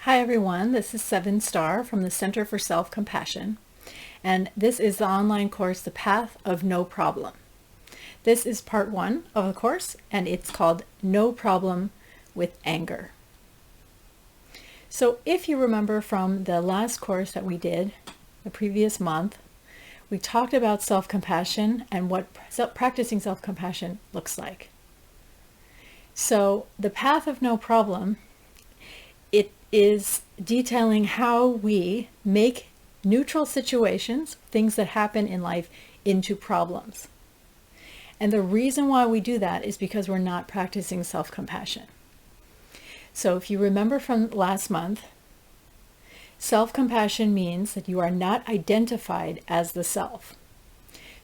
Hi everyone, this is 7 Star from the Center for Self-Compassion, and this is the online course, The Path of No Problem. This is part 1 of the course, and it's called No Problem with Anger. So if you remember from the last course that we did the previous month, we talked about self-compassion and what practicing self-compassion looks like. So the path of no problem, it is detailing how we make neutral situations, things that happen in life, into problems. And the reason why we do that is because we're not practicing self-compassion. So if you remember from last month, self-compassion means that you are not identified as the self.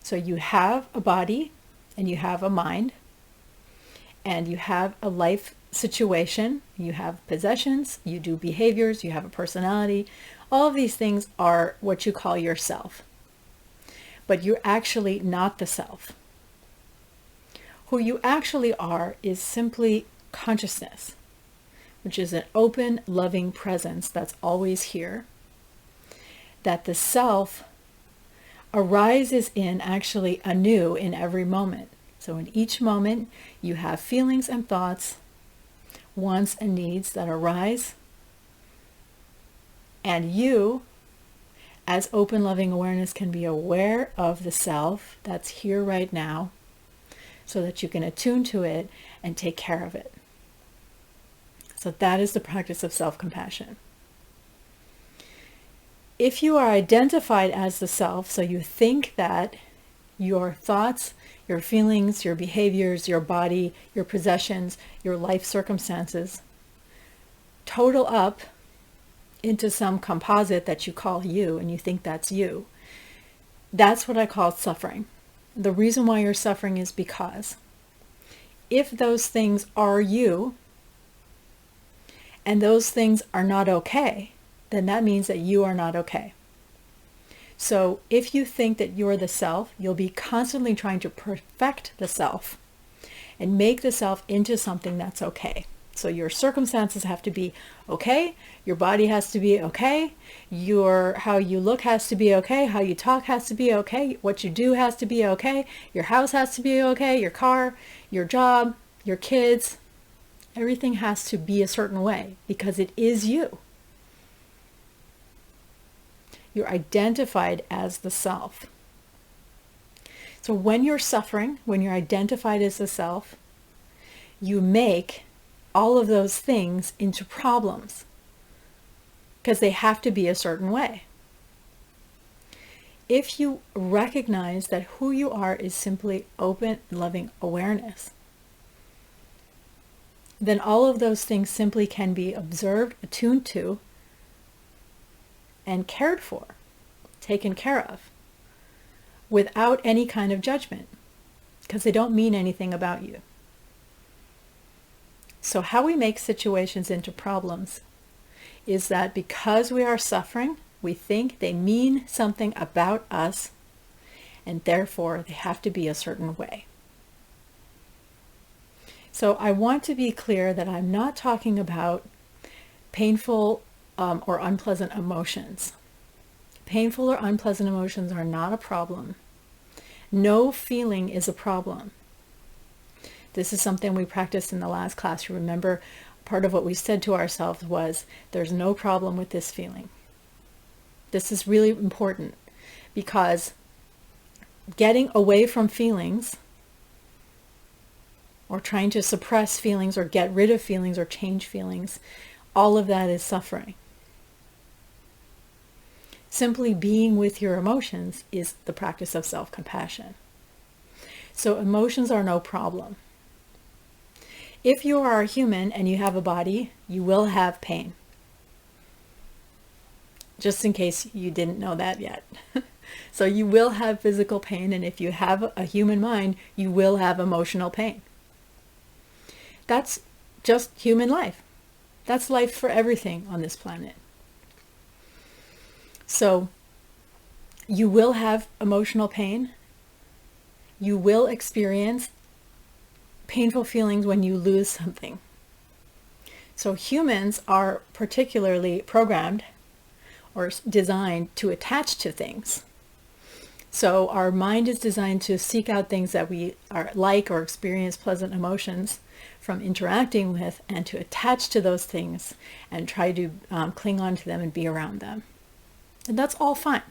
So you have a body and you have a mind and you have a life situation, you have possessions, you do behaviors, you have a personality. All of these things are what you call yourself. But you're actually not the self. Who you actually are is simply consciousness, which is an open, loving presence that's always here, that the self arises in actually anew in every moment. So in each moment, you have feelings and thoughts, wants and needs that arise, and you, as open, loving awareness, can be aware of the self that's here right now so that you can attune to it and take care of it. So that is the practice of self-compassion. If you are identified as the self, so you think that your thoughts, your feelings, your behaviors, your body, your possessions, your life circumstances total up into some composite that you call you, and you think that's you. That's what I call suffering. The reason why you're suffering is because if those things are you, and those things are not okay, then that means that you are not okay. So if you think that you're the self, you'll be constantly trying to perfect the self and make the self into something that's okay. So your circumstances have to be okay, your body has to be okay, how you look has to be okay, how you talk has to be okay, what you do has to be okay, your house has to be okay, your car, your job, your kids, everything has to be a certain way because it is you. You're identified as the self. So when you're suffering, when you're identified as the self, you make all of those things into problems because they have to be a certain way. If you recognize that who you are is simply open, loving awareness, then all of those things simply can be observed, attuned to, and cared for, taken care of, without any kind of judgment, because they don't mean anything about you. So how we make situations into problems is that because we are suffering, we think they mean something about us, and therefore they have to be a certain way. So I want to be clear that I'm not talking about painful or unpleasant emotions. Painful or unpleasant emotions are not a problem. No feeling is a problem. This is something we practiced in the last class. You remember part of what we said to ourselves was, there's no problem with this feeling. This is really important because getting away from feelings or trying to suppress feelings or get rid of feelings or change feelings, all of that is suffering. Simply being with your emotions is the practice of self-compassion. So emotions are no problem. If you are a human and you have a body, you will have pain. Just in case you didn't know that yet. So you will have physical pain, and if you have a human mind, you will have emotional pain. That's just human life. That's life for everything on this planet. So you will have emotional pain. You will experience painful feelings when you lose something. So humans are particularly programmed or designed to attach to things. So our mind is designed to seek out things that we are like or experience pleasant emotions from interacting with, and to attach to those things and try to cling on to them and be around them. And that's all fine.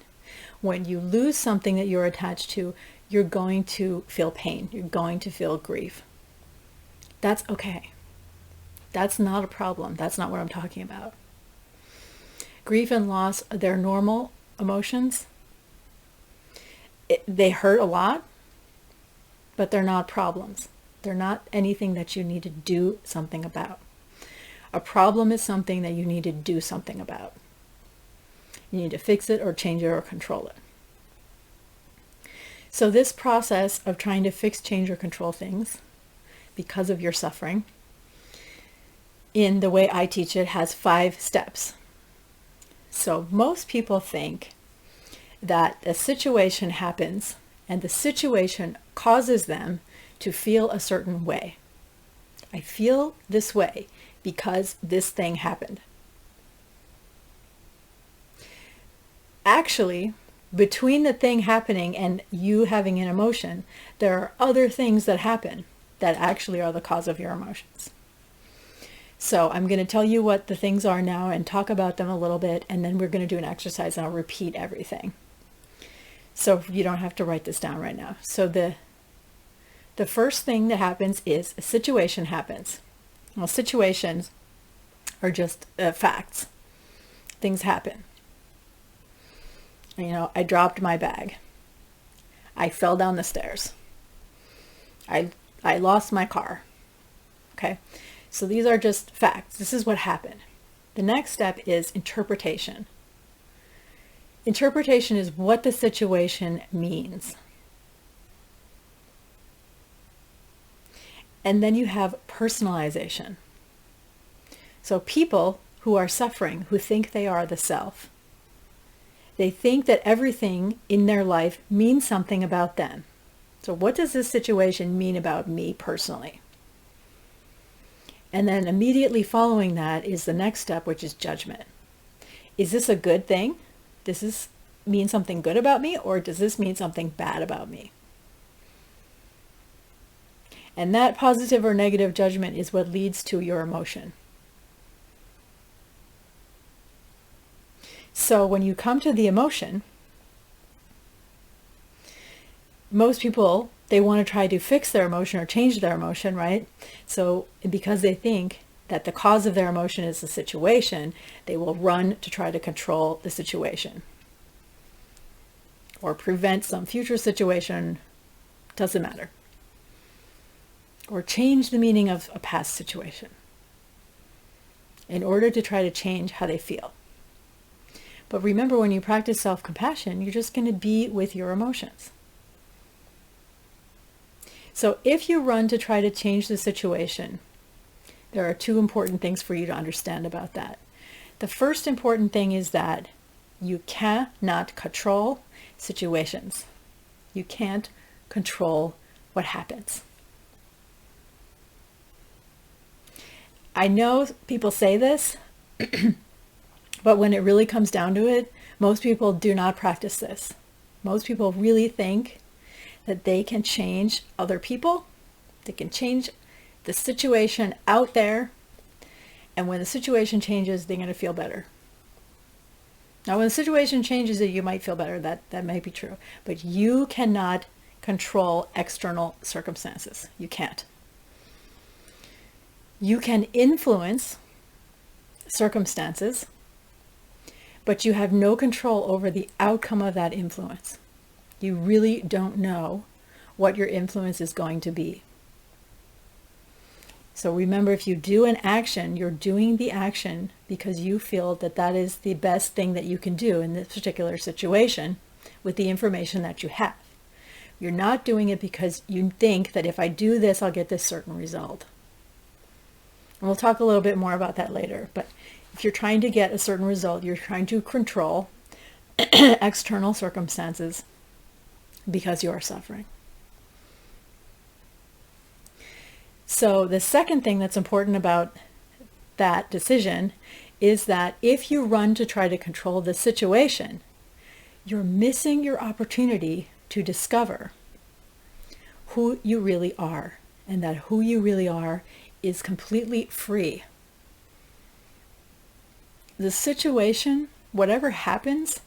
When you lose something that you're attached to, you're going to feel pain. You're going to feel grief. That's okay. That's not a problem. That's not what I'm talking about. Grief and loss, they're normal emotions. They hurt a lot, but they're not problems. They're not anything that you need to do something about. A problem is something that you need to do something about. You need to fix it or change it or control it. So this process of trying to fix, change, or control things because of your suffering, in the way I teach it, has 5 steps. So most people think that a situation happens and the situation causes them to feel a certain way. I feel this way because this thing happened. Actually, between the thing happening and you having an emotion, there are other things that happen that actually are the cause of your emotions. So I'm going to tell you what the things are now and talk about them a little bit, and then we're going to do an exercise and I'll repeat everything. So you don't have to write this down right now. So the first thing that happens is a situation happens. Well, situations are just facts. Things happen. I dropped my bag. I fell down the stairs. I lost my car. Okay? So these are just facts. This is what happened. The next step is interpretation. Interpretation is what the situation means. And then you have personalization. So people who are suffering, who think they are the self, they think that everything in their life means something about them. So what does this situation mean about me personally? And then immediately following that is the next step, which is judgment. Is this a good thing? Does this mean something good about me, or does this mean something bad about me? And that positive or negative judgment is what leads to your emotion. So when you come to the emotion, most people, they want to try to fix their emotion or change their emotion, right? So because they think that the cause of their emotion is the situation, they will run to try to control the situation or prevent some future situation, doesn't matter. Or change the meaning of a past situation in order to try to change how they feel. But remember, when you practice self-compassion, you're just going to be with your emotions. So if you run to try to change the situation, there are 2 important things for you to understand about that. The first important thing is that you cannot control situations. You can't control what happens. I know people say this, but when it really comes down to it, most people do not practice this. Most people really think that they can change other people. They can change the situation out there. And when the situation changes, they're going to feel better. Now, when the situation changes, you might feel better. That might be true. But you cannot control external circumstances. You can't. You can influence circumstances, but you have no control over the outcome of that influence. You really don't know what your influence is going to be. So remember, if you do an action, you're doing the action because you feel that that is the best thing that you can do in this particular situation with the information that you have. You're not doing it because you think that if I do this, I'll get this certain result. And we'll talk a little bit more about that later. But if you're trying to get a certain result, you're trying to control external circumstances because you are suffering. So the second thing that's important about that decision is that if you run to try to control the situation, you're missing your opportunity to discover who you really are, and that who you really are is completely free. The situation, whatever happens,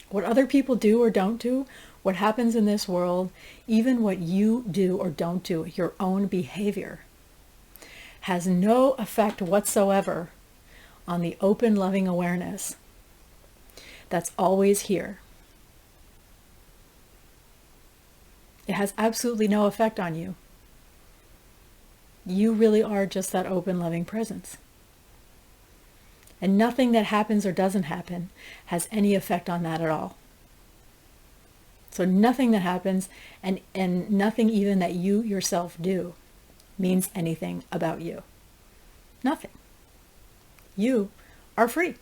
what other people do or don't do, what happens in this world, even what you do or don't do, your own behavior, has no effect whatsoever on the open, loving awareness that's always here. It has absolutely no effect on you. You really are just that open, loving presence. And nothing that happens or doesn't happen has any effect on that at all. So nothing that happens and nothing even that you yourself do means anything about you. Nothing. You are free.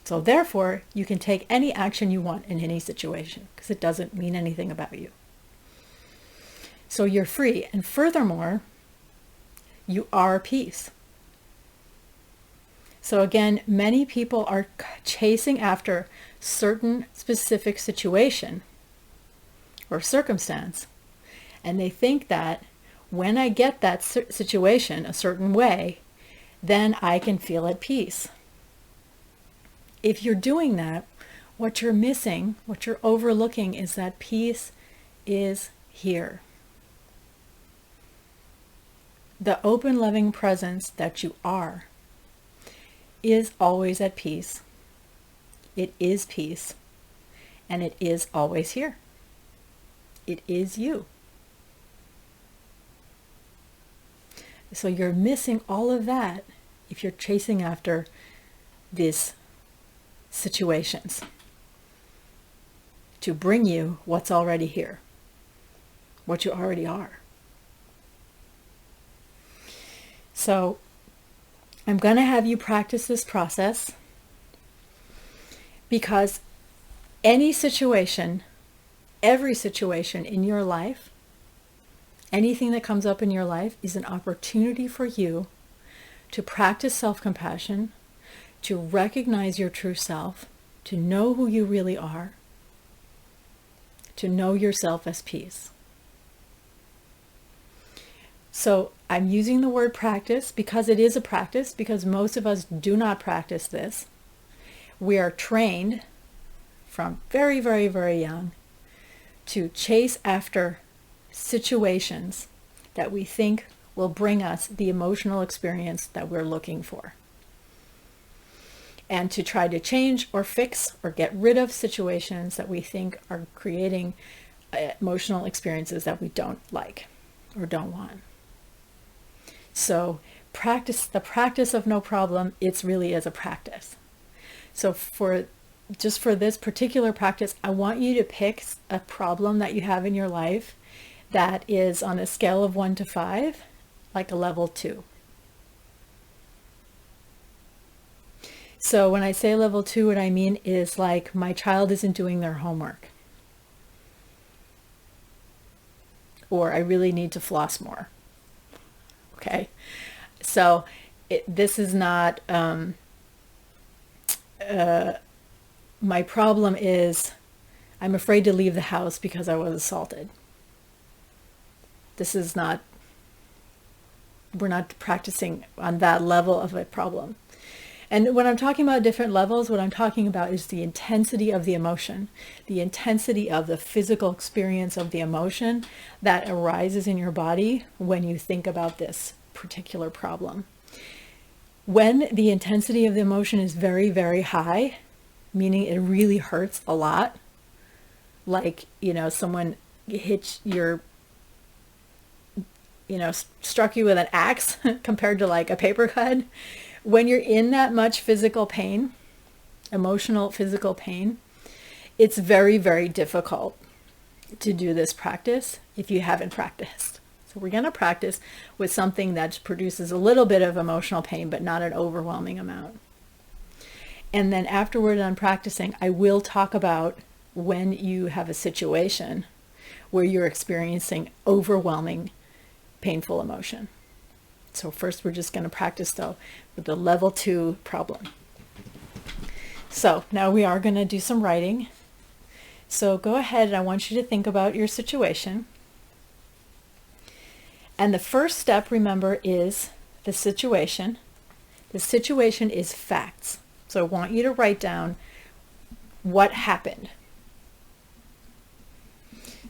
So therefore, you can take any action you want in any situation because it doesn't mean anything about you. So you're free. And furthermore, you are peace. So again, many people are chasing after certain specific situation or circumstance, and they think that when I get that situation a certain way, then I can feel at peace. If you're doing that, what you're missing, what you're overlooking is that peace is here. The open, loving presence that you are is always at peace. It is peace, and it is always here. It is you. So you're missing all of that if you're chasing after these situations to bring you what's already here, what you already are. So I'm going to have you practice this process because any situation, every situation in your life, anything that comes up in your life is an opportunity for you to practice self-compassion, to recognize your true self, to know who you really are, to know yourself as peace. So I'm using the word practice because it is a practice, because most of us do not practice this. We are trained from very, very, very young to chase after situations that we think will bring us the emotional experience that we're looking for. And to try to change or fix or get rid of situations that we think are creating emotional experiences that we don't like or don't want. So the practice of no problem, it's really is a practice. So for this particular practice, I want you to pick a problem that you have in your life that is on a scale of 1 to 5, like a level 2. So when I say level 2, what I mean is like my child isn't doing their homework. Or I really need to floss more. Okay, so this is not, my problem is I'm afraid to leave the house because I was assaulted. This is not, we're not practicing on that level of a problem. And when I'm talking about different levels, what I'm talking about is the intensity of the emotion, the intensity of the physical experience of the emotion that arises in your body when you think about this particular problem. When the intensity of the emotion is very, very high, meaning it really hurts a lot, like, someone hit your, struck you with an axe compared to like a paper cut. When you're in that much physical pain, emotional physical pain, it's very, very difficult to do this practice if you haven't practiced. So we're going to practice with something that produces a little bit of emotional pain, but not an overwhelming amount. And then after we're done practicing, I will talk about when you have a situation where you're experiencing overwhelming, painful emotion. So first we're just going to practice though with the level 2 problem. So now we are going to do some writing. So go ahead, and I want you to think about your situation. And the first step, remember, is the situation. The situation is facts. So I want you to write down what happened.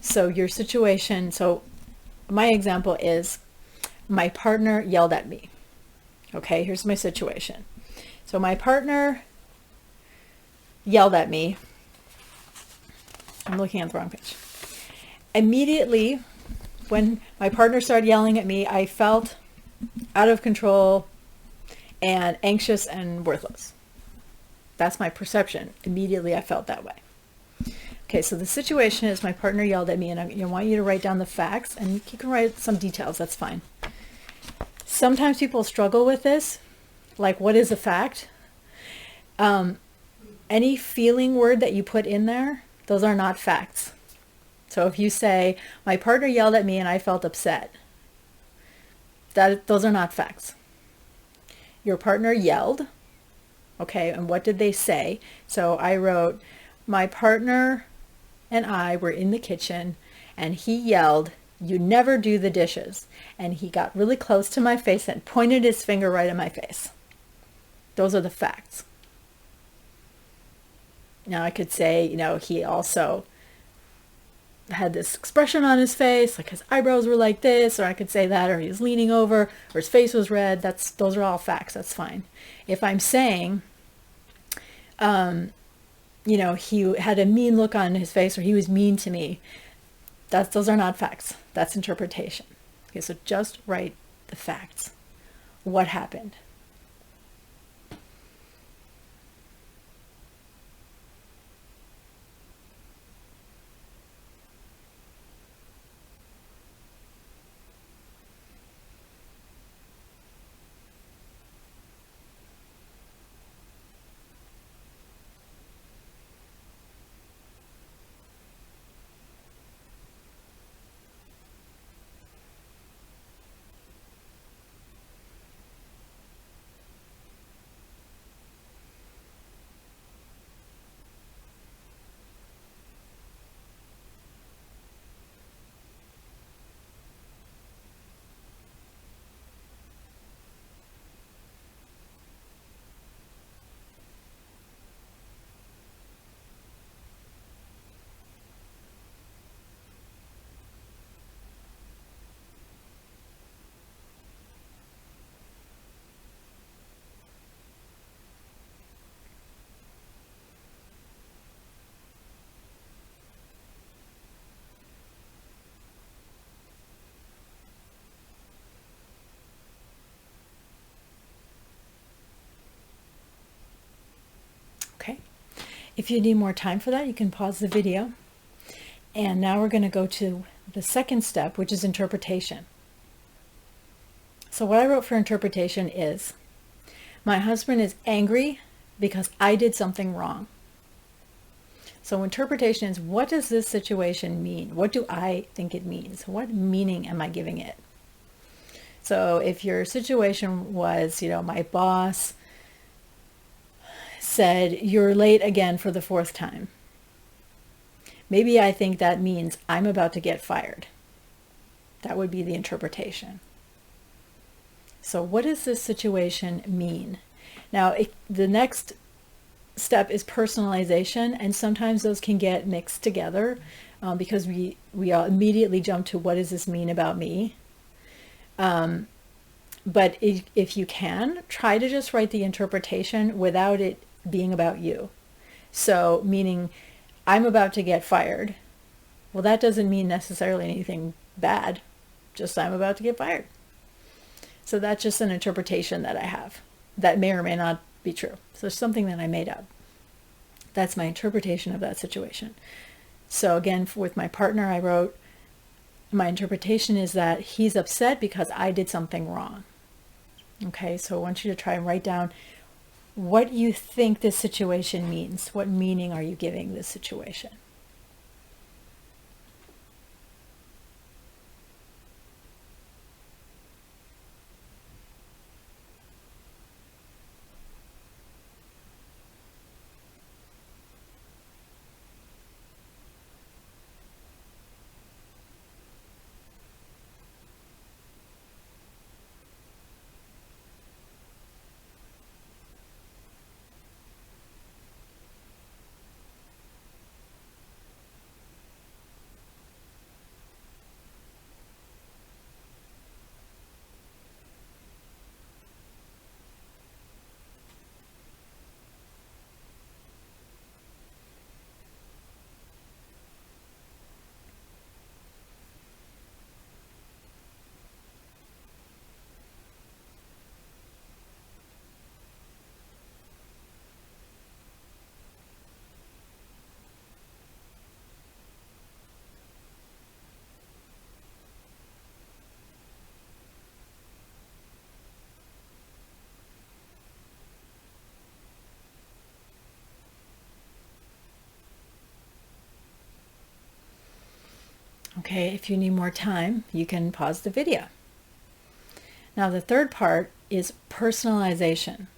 So your situation, so my example is my partner yelled at me. Okay, here's my situation. So my partner yelled at me. I'm looking at the wrong page. Immediately, when my partner started yelling at me, I felt out of control and anxious and worthless. That's my perception. Immediately, I felt that way. Okay, so the situation is my partner yelled at me, and I want you to write down the facts, and you can write some details, that's fine. Sometimes people struggle with this, like what is a fact? Any feeling word that you put in there, those are not facts. So if you say, my partner yelled at me and I felt upset, those are not facts. Your partner yelled, okay, and what did they say? So I wrote, my partner and I were in the kitchen and he yelled, you never do the dishes. And he got really close to my face and pointed his finger right at my face. Those are the facts. Now I could say, he also had this expression on his face, like his eyebrows were like this, or I could say that, or he was leaning over, or his face was red. Those are all facts. That's fine. If I'm saying, he had a mean look on his face, or he was mean to me, those are not facts. That's interpretation. Okay, so just write the facts. What happened? Okay. If you need more time for that, you can pause the video. And now we're going to go to the second step, which is interpretation. So what I wrote for interpretation is, my husband is angry because I did something wrong. So interpretation is, what does this situation mean? What do I think it means? What meaning am I giving it? So if your situation was, my boss said, you're late again for the 4th time. Maybe I think that means I'm about to get fired. That would be the interpretation. So what does this situation mean? Now, the next step is personalization, and sometimes those can get mixed together because we all immediately jump to, what does this mean about me? But if you can, try to just write the interpretation without it being about you. So meaning, I'm about to get fired. Well, that doesn't mean necessarily anything bad, just I'm about to get fired. So that's just an interpretation that I have that may or may not be true. So it's something that I made up. That's my interpretation of that situation. So again, with my partner, I wrote, my interpretation is that he's upset because I did something wrong. Okay, so I want you to try and write down what you think this situation means. What meaning are you giving this situation? Okay, if you need more time, you can pause the video. Now, the third part is personalization.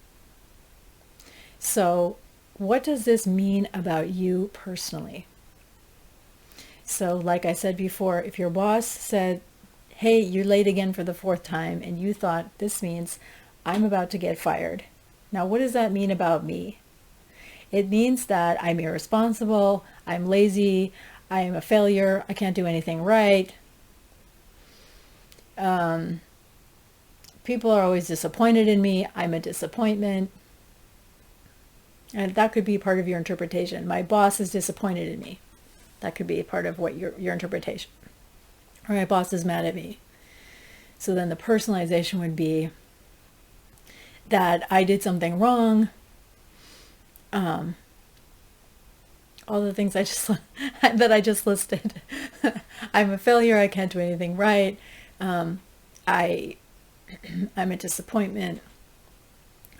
So, what does this mean about you personally? So, like I said before, if your boss said, hey, you're late again for the fourth time, and you thought this means I'm about to get fired. Now, what does that mean about me? It means that I'm irresponsible, I'm lazy, I am a failure, I can't do anything right. People are always disappointed in me, I'm a disappointment. And that could be part of your interpretation. My boss is disappointed in me. That could be part of what your interpretation. Or my boss is mad at me. So then the personalization would be that I did something wrong. All the things I just that I just listed. I'm a failure. I can't do anything right. I'm a disappointment.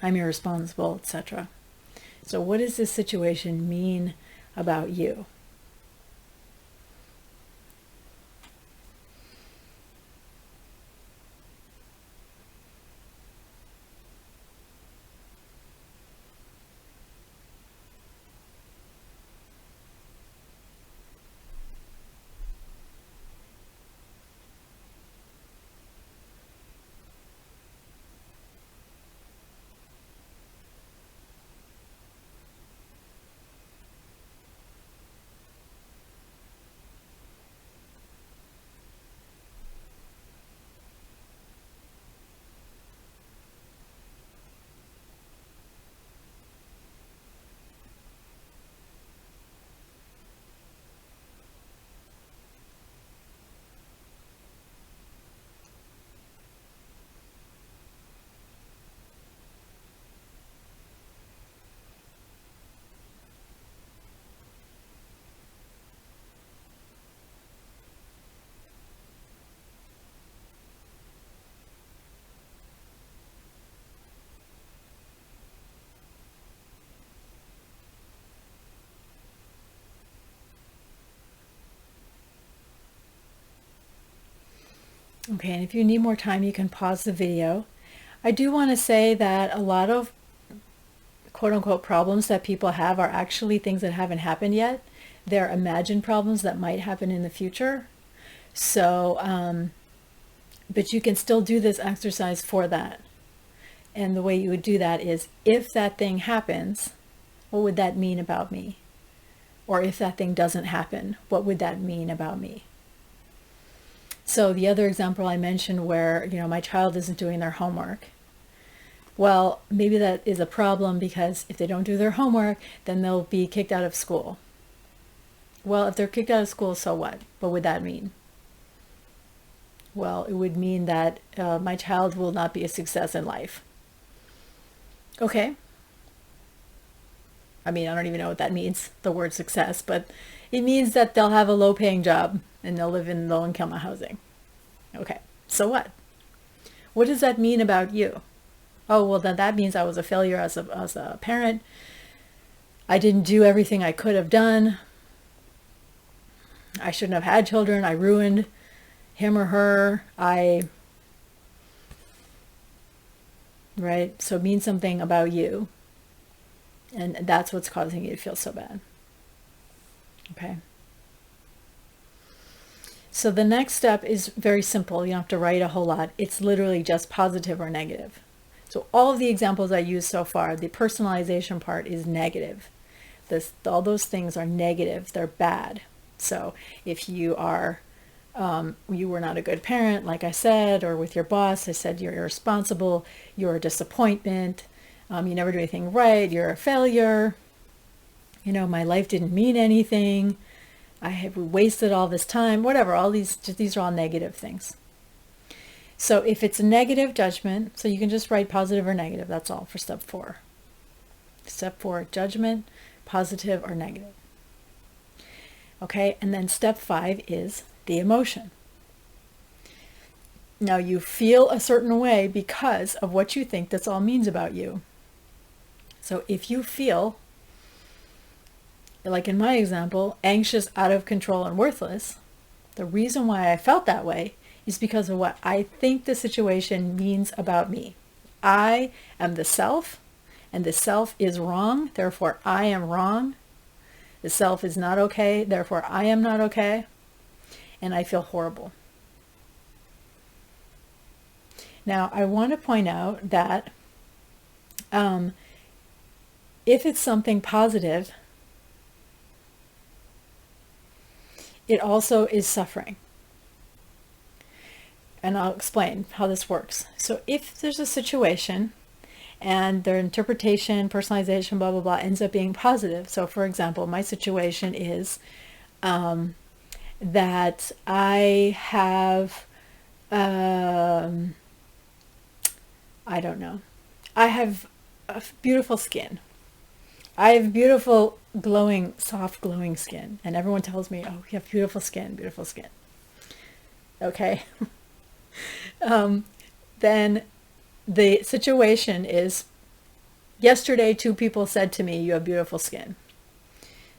I'm irresponsible, etc. So what does this situation mean about you? Okay, and if you need more time, you can pause the video. I do want to say that a lot of quote unquote problems that people have are actually things that haven't happened yet. They're imagined problems that might happen in the future. So, but you can still do this exercise for that. And the way you would do that is, if that thing happens, what would that mean about me? Or if that thing doesn't happen, what would that mean about me? So the other example I mentioned where, my child isn't doing their homework. Well, maybe that is a problem because if they don't do their homework, then they'll be kicked out of school. Well, if they're kicked out of school, so what? What would that mean? Well, it would mean that my child will not be a success in life. Okay. I mean, I don't even know what that means, the word success, but it means that they'll have a low-paying job and they'll live in low-income housing. Okay, so what? What does that mean about you? Oh, well, then that means I was a failure as a parent. I didn't do everything I could have done. I shouldn't have had children. I ruined him or her. Right? So it means something about you. And that's what's causing you to feel so bad. Okay. So the next step is very simple. You don't have to write a whole lot. It's literally just positive or negative. So all of the examples I used so far, the personalization part is negative. All those things are negative. They're bad. So if you are, you were not a good parent, like I said, or with your boss, I said you're irresponsible, you're a disappointment, you never do anything right, you're a failure, my life didn't mean anything, I have wasted all this time, whatever, all these are all negative things. So if it's a negative judgment, so you can just write positive or negative, that's all for step 4. Step 4, judgment, positive or negative. Okay, and then step 5 is the emotion. Now you feel a certain way because of what you think this all means about you. So if you feel, like in my example, anxious, out of control, and worthless, The reason why I felt that way is because of what I think the situation means about me. I am the self, and the self is wrong, therefore I am wrong. The self is not okay, therefore I am not okay, and I feel horrible. Now, I want to point out that if it's something positive, it also is suffering. And I'll explain how this works. So if there's a situation and their interpretation, personalization, blah, blah, blah, ends up being positive. So for example, my situation is that I have, I don't know, I have a beautiful skin. I have beautiful, glowing, soft, glowing skin. And everyone tells me, oh, you have beautiful skin, beautiful skin. Okay. Then the situation is, yesterday 2 people said to me, you have beautiful skin.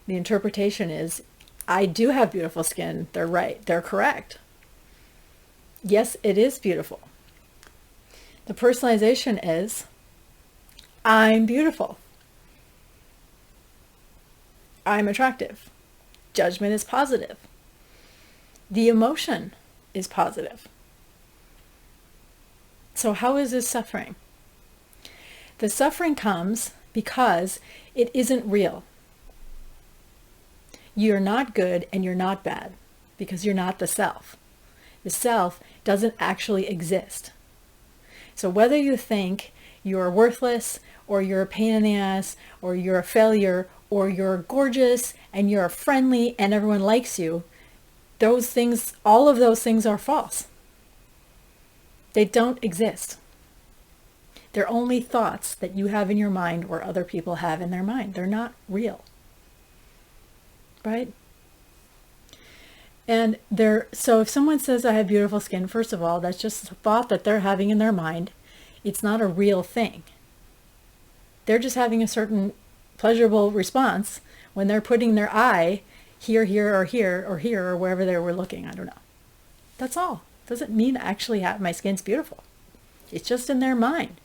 The interpretation is, I do have beautiful skin. They're right. They're correct. Yes, it is beautiful. The personalization is, I'm beautiful. I'm attractive. Judgment is positive. The emotion is positive. So how is this suffering? The suffering comes because it isn't real. You're not good and you're not bad because you're not the self. The self doesn't actually exist. So whether you think you're worthless or you're a pain in the ass or you're a failure or you're gorgeous and you're friendly and everyone likes you, those things, all of those things are false. They don't exist. They're only thoughts that you have in your mind or other people have in their mind. They're not real. Right? And so if someone says I have beautiful skin, first of all, that's just a thought that they're having in their mind. It's not a real thing. They're just having a certain pleasurable response when they're putting their eye here, here, or here, or here, or wherever they were looking. I don't know. That's all. Doesn't mean actually my skin's beautiful. It's just in their mind.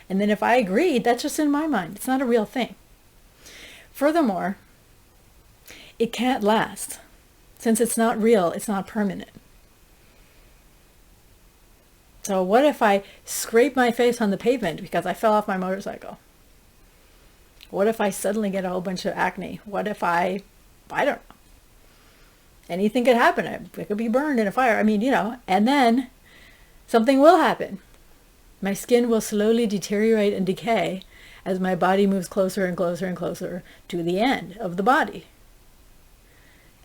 And then if I agreed, that's just in my mind. It's not a real thing. Furthermore, it can't last. Since it's not real, it's not permanent. So what if I scrape my face on the pavement because I fell off my motorcycle? What if I suddenly get a whole bunch of acne? What if I don't know. Anything could happen. It could be burned in a fire. I mean, and then something will happen. My skin will slowly deteriorate and decay as my body moves closer and closer and closer to the end of the body.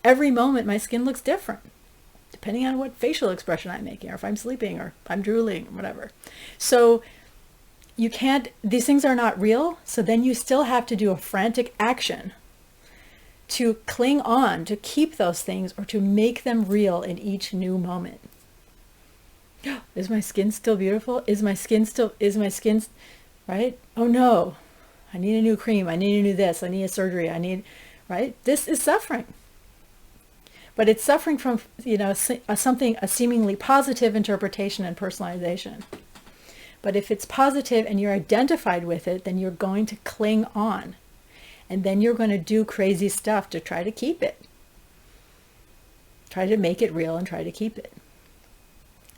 Every moment my skin looks different, depending on what facial expression I'm making, or if I'm sleeping, or if I'm drooling, or whatever. So these things are not real, so then you still have to do a frantic action to cling on, to keep those things, or to make them real in each new moment. Is my skin still beautiful? Is my skin, right? Oh no, I need a new cream, I need a new this, I need a surgery, right? This is suffering. But it's suffering from, a seemingly positive interpretation and personalization. But if it's positive and you're identified with it, then you're going to cling on. And then you're going to do crazy stuff to try to keep it. Try to make it real and try to keep it.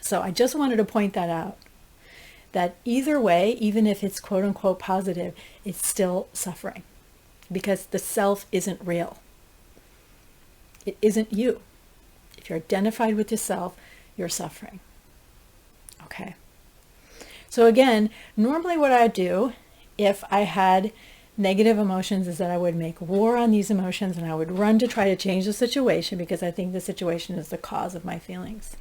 So I just wanted to point that out. That either way, even if it's quote unquote positive, it's still suffering. Because the self isn't real. It isn't you. If you're identified with yourself, you're suffering. Okay. So again, normally what I do if I had negative emotions is that I would make war on these emotions and I would run to try to change the situation because I think the situation is the cause of my feelings.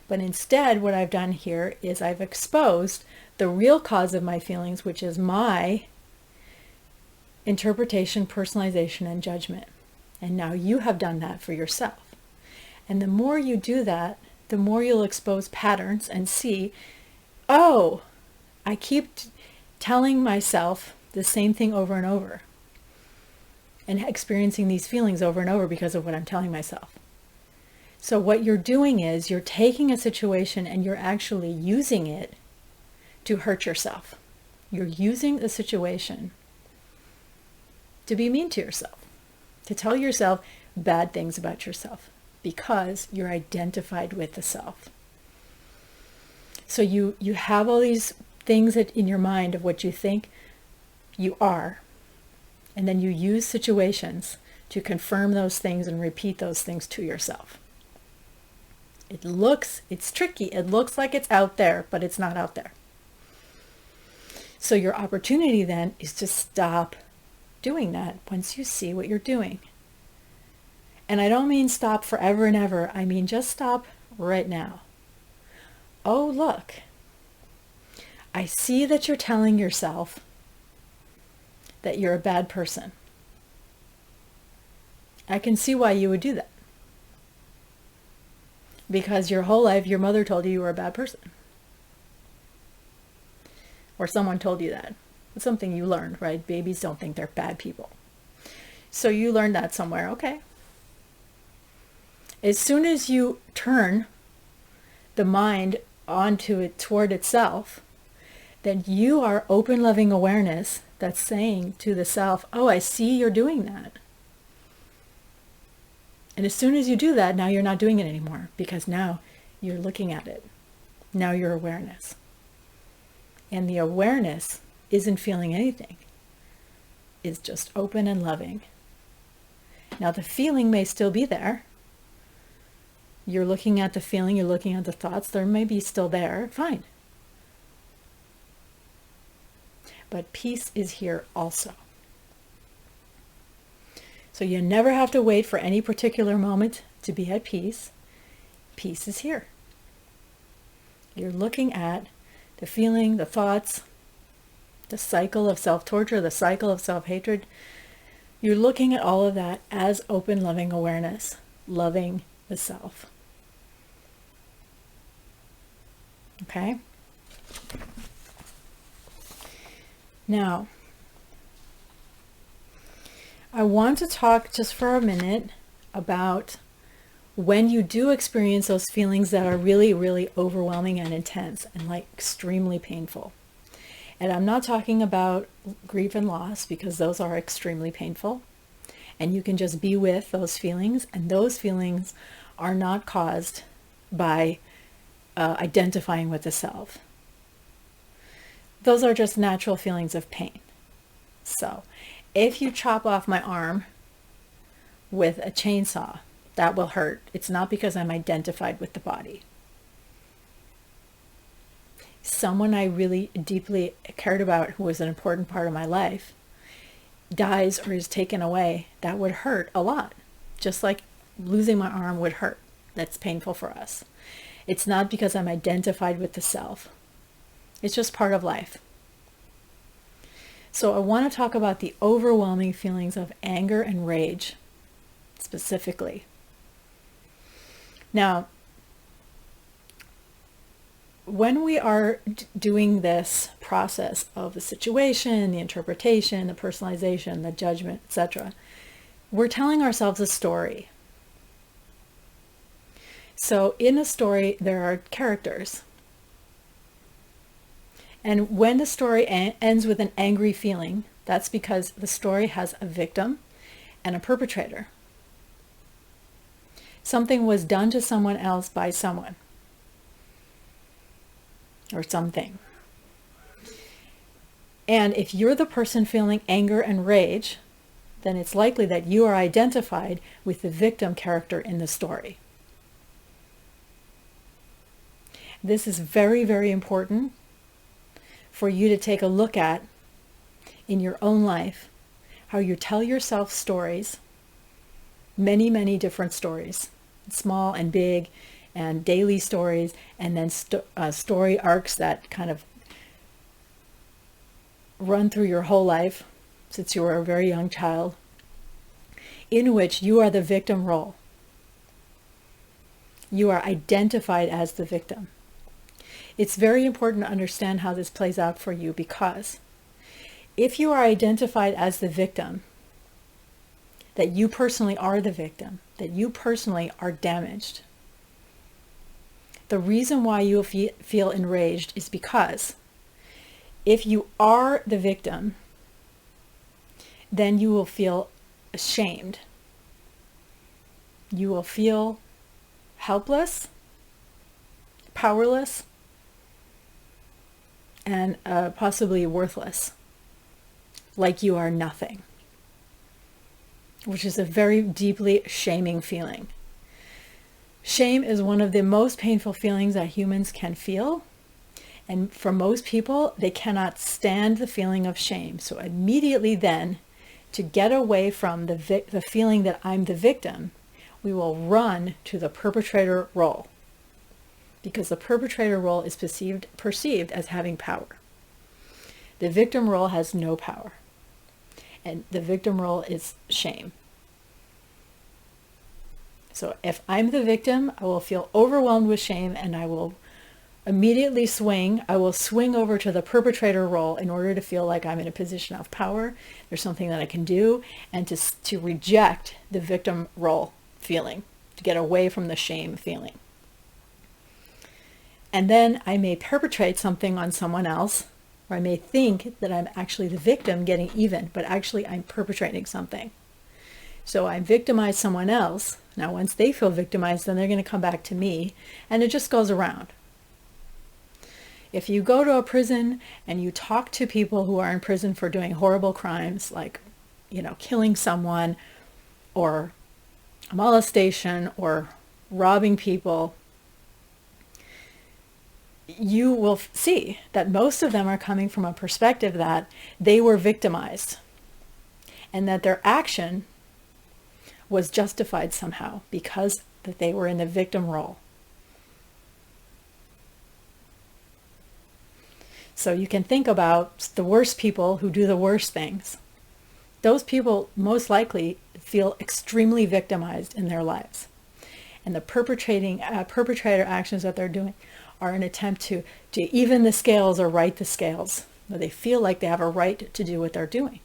But instead, what I've done here is I've exposed the real cause of my feelings, which is my interpretation, personalization, and judgment. And now you have done that for yourself. And the more you do that, the more you'll expose patterns and see, oh, I keep telling myself the same thing over and over and experiencing these feelings over and over because of what I'm telling myself. So what you're doing is you're taking a situation and you're actually using it to hurt yourself. You're using the situation to be mean to yourself, to tell yourself bad things about yourself because you're identified with the self. So you have all these things that in your mind of what you think you are, and then you use situations to confirm those things and repeat those things to yourself. It's tricky. It looks like it's out there, but it's not out there. So your opportunity then is to stop doing that once you see what you're doing. And I don't mean stop forever and ever. I mean just stop right now. Oh, look, I see that you're telling yourself that you're a bad person. I can see why you would do that. Because your whole life, your mother told you were a bad person. Or someone told you that. It's something you learned, right? Babies don't think they're bad people. So you learned that somewhere, okay. As soon as you turn the mind onto it, toward itself, then you are open, loving awareness that's saying to the self, oh, I see you're doing that. And as soon as you do that, now you're not doing it anymore because now you're looking at it. Now you're awareness. And the awareness isn't feeling anything. It's just open and loving. Now the feeling may still be there. You're looking at the feeling, you're looking at the thoughts, they may be still there, fine. But peace is here also. So you never have to wait for any particular moment to be at peace. Peace is here. You're looking at the feeling, the thoughts, the cycle of self-torture, the cycle of self-hatred. You're looking at all of that as open, loving awareness, loving the self. Okay? Now, I want to talk just for a minute about when you do experience those feelings that are really, really overwhelming and intense and like extremely painful. And I'm not talking about grief and loss because those are extremely painful. And you can just be with those feelings, and those feelings are not caused by identifying with the self. Those are just natural feelings of pain. So if you chop off my arm with a chainsaw, that will hurt. It's not because I'm identified with the body. Someone I really deeply cared about, who was an important part of my life, dies or is taken away, that would hurt a lot. Just like losing my arm would hurt. That's painful for us. It's not because I'm identified with the self. It's just part of life. So I want to talk about the overwhelming feelings of anger and rage specifically. Now, when we are doing this process of the situation, the interpretation, the personalization, the judgment, etc., we're telling ourselves a story. So in a story, there are characters. And when the story ends with an angry feeling, that's because the story has a victim and a perpetrator. Something was done to someone else by someone or something. And if you're the person feeling anger and rage, then it's likely that you are identified with the victim character in the story. This is very, very important for you to take a look at in your own life, how you tell yourself stories, many, many different stories, small and big, and daily stories, and then story arcs that kind of run through your whole life since you were a very young child, in which you are the victim role. You are identified as the victim. It's very important to understand how this plays out for you, because if you are identified as the victim, that you personally are the victim, that you personally are damaged, The reason why you feel enraged is because if you are the victim, then you will feel ashamed. You will feel helpless, powerless, and possibly worthless, like you are nothing, which is a very deeply shaming feeling. Shame is one of the most painful feelings that humans can feel. And for most people, they cannot stand the feeling of shame. So immediately then, to get away from the feeling that I'm the victim, we will run to the perpetrator role. Because the perpetrator role is perceived as having power. The victim role has no power. And the victim role is shame. So if I'm the victim, I will feel overwhelmed with shame and I will immediately swing over to the perpetrator role in order to feel like I'm in a position of power. There's something that I can do, and to reject the victim role feeling, to get away from the shame feeling. And then I may perpetrate something on someone else, or I may think that I'm actually the victim getting even, but actually I'm perpetrating something. So I victimize someone else. Now once they feel victimized, then they're going to come back to me, and it just goes around. If you go to a prison and you talk to people who are in prison for doing horrible crimes, like, killing someone, or molestation, or robbing people, you will see that most of them are coming from a perspective that they were victimized and that their action was justified somehow because that they were in the victim role. So you can think about the worst people who do the worst things. Those people most likely feel extremely victimized in their lives. And the perpetrator actions that they're doing are an attempt to even the scales or right the scales. They feel like they have a right to do what they're doing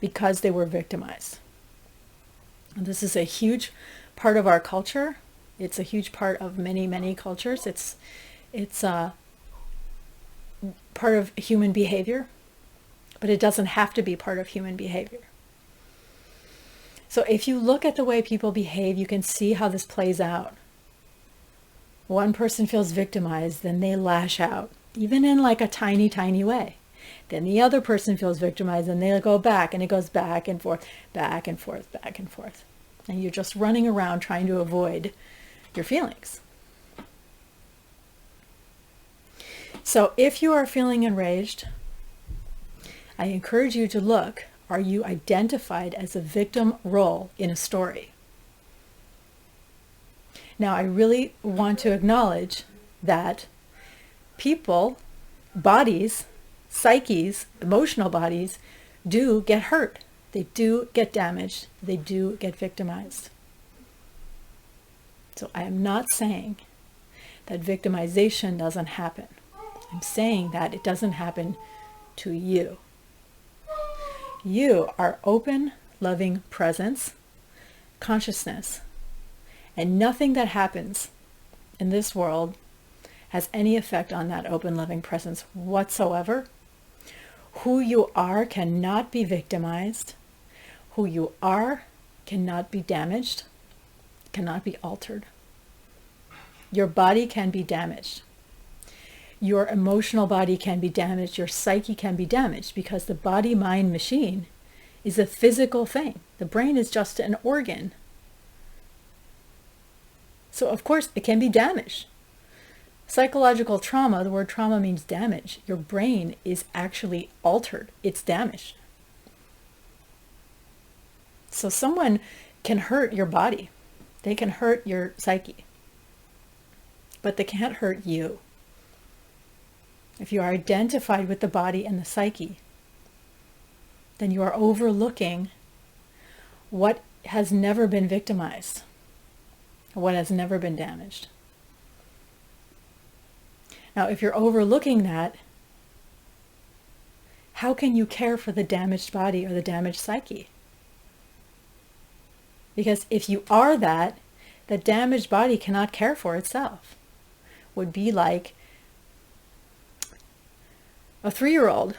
because they were victimized. And this is a huge part of our culture. It's a huge part of many, many cultures. It's part of human behavior, but it doesn't have to be part of human behavior. So if you look at the way people behave, you can see how this plays out. One person feels victimized, then they lash out, even in like a tiny, tiny way. Then the other person feels victimized, and they go back, and it goes back and forth, back and forth, back and forth. And you're just running around trying to avoid your feelings. So if you are feeling enraged, I encourage you to look, are you identified as a victim role in a story? Now, I really want to acknowledge that people, bodies, psyches, emotional bodies, do get hurt. They do get damaged. They do get victimized. So I am not saying that victimization doesn't happen. I'm saying that it doesn't happen to you. You are open, loving presence, consciousness, and nothing that happens in this world has any effect on that open, loving presence whatsoever. Who you are cannot be victimized. Who you are cannot be damaged, cannot be altered. Your body can be damaged. Your emotional body can be damaged. Your psyche can be damaged because the body-mind machine is a physical thing. The brain is just an organ. So of course it can be damaged. Psychological trauma, the word trauma means damage. Your brain is actually altered. It's damaged. So someone can hurt your body. They can hurt your psyche. But they can't hurt you. If you are identified with the body and the psyche, then you are overlooking what has never been victimized, what has never been damaged. Now, if you're overlooking that, how can you care for the damaged body or the damaged psyche? Because if you are that, the damaged body cannot care for itself. would be like a 3-year-old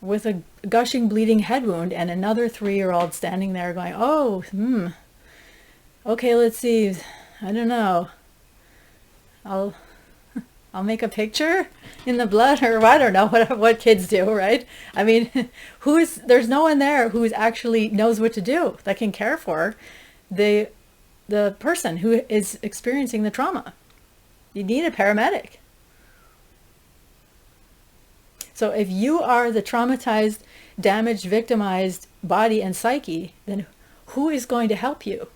with a gushing, bleeding head wound, and another 3-year-old standing there going, oh, okay, let's see, I don't know, I'll make a picture in the blood, or I don't know, what kids do, right? I mean, there's no one there who actually knows what to do, that can care for the person who is experiencing the trauma. You need a paramedic. So if you are the traumatized, damaged, victimized body and psyche, then who is going to help you?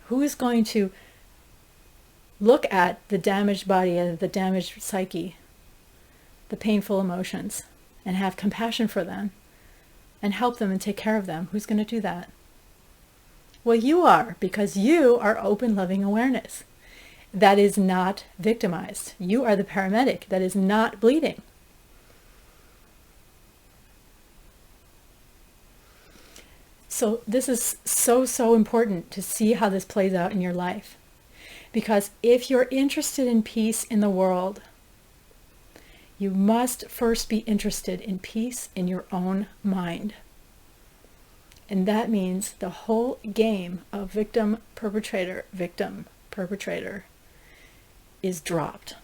Who is going to look at the damaged body and the damaged psyche, the painful emotions, and have compassion for them and help them and take care of them? Who's going to do that? Well, you are, because you are open, loving awareness that is not victimized. You are the paramedic that is not bleeding. So this is so important to see how this plays out in your life. Because if you're interested in peace in the world, you must first be interested in peace in your own mind. And that means the whole game of victim, perpetrator is dropped.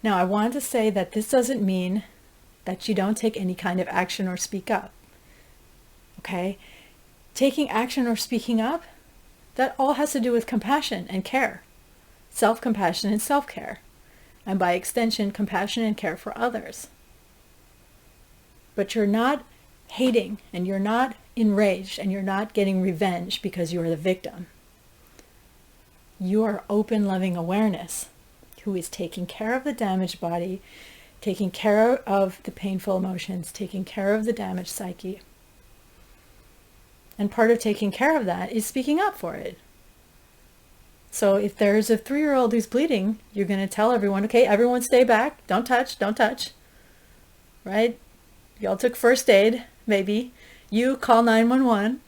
Now, I want to say that this doesn't mean that you don't take any kind of action or speak up. Okay? Taking action or speaking up, that all has to do with compassion and care. Self-compassion and self-care. And by extension, compassion and care for others. But you're not hating, and you're not enraged, and you're not getting revenge because you are the victim. You are open, loving awareness who is taking care of the damaged body, taking care of the painful emotions, taking care of the damaged psyche. And part of taking care of that is speaking up for it. So if there's a 3-year-old who's bleeding, you're going to tell everyone, okay, everyone stay back, don't touch, right? Y'all took first aid, maybe. You call 911.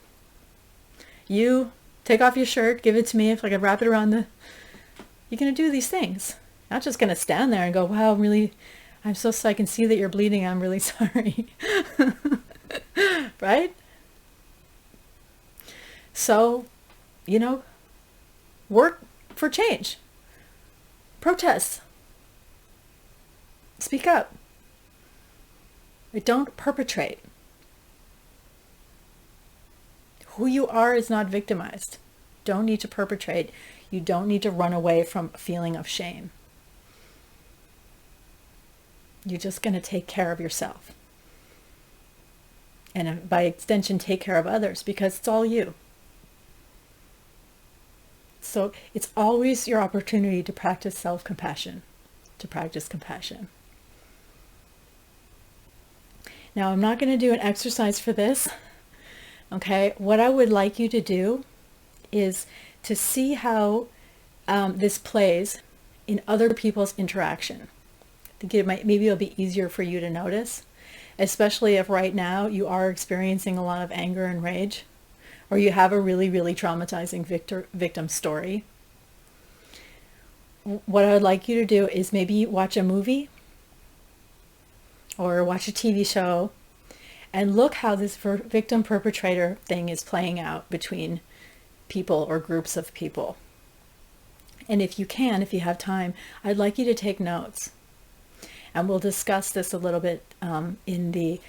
You take off your shirt, give it to me if I could wrap it around the... You're going to do these things. Not just going to stand there and go, wow, I'm so I can see that you're bleeding, I'm really sorry. Right? So, work for change. Protest. Speak up. But don't perpetrate. Who you are is not victimized. Don't need to perpetrate. You don't need to run away from a feeling of shame. You're just going to take care of yourself. And by extension, take care of others, because it's all you. So it's always your opportunity to practice self-compassion, to practice compassion. Now, I'm not going to do an exercise for this. Okay, what I would like you to do is to see how this plays in other people's interaction. I think maybe it'll be easier for you to notice, especially if right now you are experiencing a lot of anger and rage, or you have a really, really traumatizing victim story. What I would like you to do is maybe watch a movie or watch a TV show and look how this victim perpetrator thing is playing out between people or groups of people. And if you have time, I'd like you to take notes. And we'll discuss this a little bit in the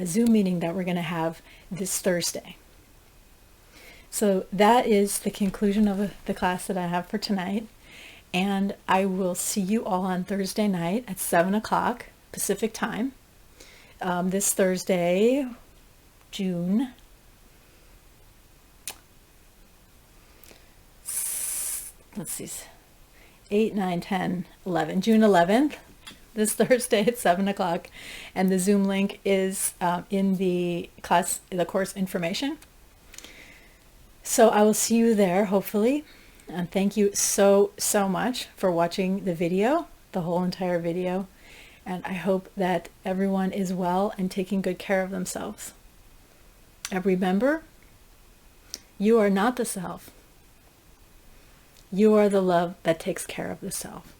Zoom meeting that we're going to have this Thursday. So that is the conclusion of the class that I have for tonight. And I will see you all on Thursday night at 7 o'clock Pacific time. This Thursday, June 8, 9, 10, 11. June 11th, this Thursday at 7 o'clock. And the Zoom link is in the course information. So I will see you there, hopefully. And thank you so much for watching the video, the whole entire video. And I hope that everyone is well and taking good care of themselves. And remember, You are not the self. You are the love that takes care of the self.